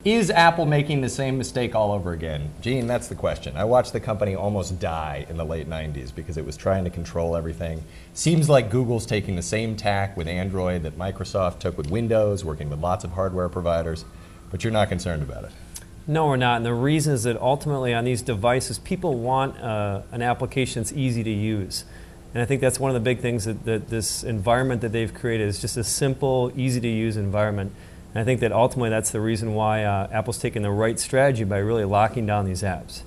Is Apple making the same mistake all over again? Gene, that's the question. I watched the company almost die in the late 90s because it was trying to control everything. Seems like Google's taking the same tack with Android that Microsoft took with Windows, working with lots of hardware providers, but you're not concerned about it. No, we're not. And the reason is that ultimately on these devices, people want an application that's easy to use. And I think that's one of the big things that this environment that they've created is just a simple, easy to use environment. And I think that ultimately that's the reason why Apple's taken the right strategy by really locking down these apps.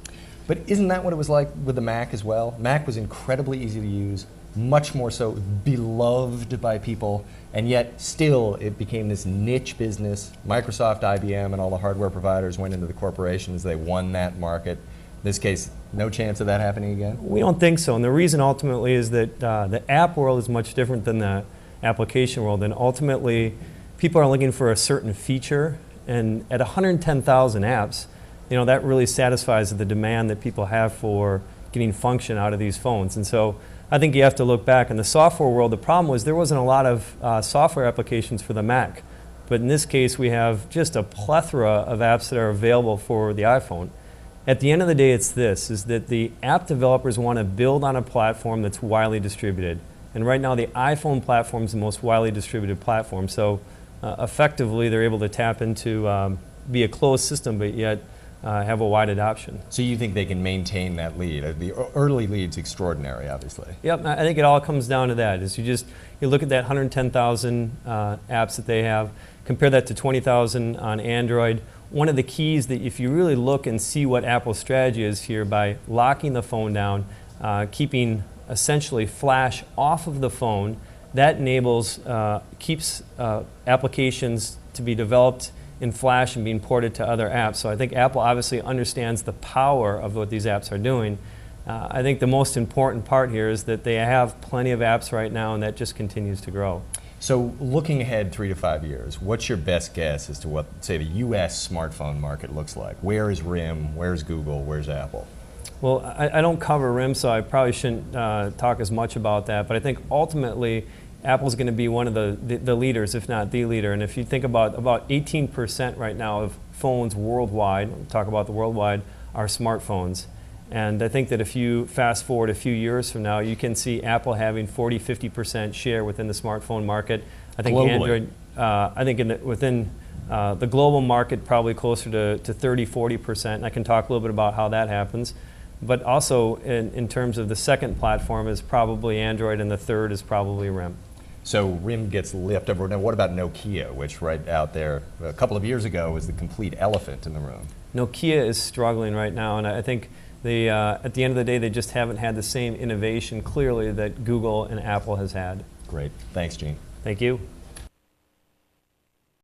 But isn't that what it was like with the Mac as well? Mac was incredibly easy to use, much more so beloved by people, and yet still it became this niche business. Microsoft, IBM, and all the hardware providers went into the corporations. They won that market. In this case, no chance of that happening again? We don't think so. And the reason ultimately is that the app world is much different than the application world. And ultimately, people are looking for a certain feature, and at 110,000 apps, that really satisfies the demand that people have for getting function out of these phones. And so I think you have to look back. In the software world, the problem was there wasn't a lot of software applications for the Mac. But in this case, we have just a plethora of apps that are available for the iPhone. At the end of the day, it's this, is that the app developers want to build on a platform that's widely distributed. And right now, the iPhone platform is the most widely distributed platform. So effectively, they're able to tap into, be a closed system, but yet have a wide adoption. So you think they can maintain that lead? The early lead's extraordinary, obviously. Yep, I think it all comes down to that. Is you look at that 110,000 apps that they have, compare that to 20,000 on Android. One of the keys that if you really look and see what Apple's strategy is here by locking the phone down, keeping essentially Flash off of the phone, that enables, keeps applications to be developed in Flash and being ported to other apps. So I think Apple obviously understands the power of what these apps are doing. I think the most important part here is that they have plenty of apps right now, and that just continues to grow. So looking ahead 3 to 5 years, what's your best guess as to what, say, the US smartphone market looks like? Where is RIM? Where's Google? Where's Apple? Well, I don't cover RIM, so I probably shouldn't talk as much about that. But I think ultimately, Apple's going to be one of the leaders, if not the leader. And if you think about 18% right now of phones worldwide, we'll talk about the worldwide, are smartphones. And I think that if you fast forward a few years from now, you can see Apple having 40–50% share within the smartphone market. I think globally. Android, within the global market, probably closer to 30–40%. And I can talk a little bit about how that happens. But also, in terms of the second platform is probably Android, and the third is probably RIM. So RIM gets left over. Now, what about Nokia, which right out there a couple of years ago was the complete elephant in the room? Nokia is struggling right now, and I think at the end of the day, they just haven't had the same innovation, clearly, that Google and Apple has had. Great. Thanks, Gene. Thank you.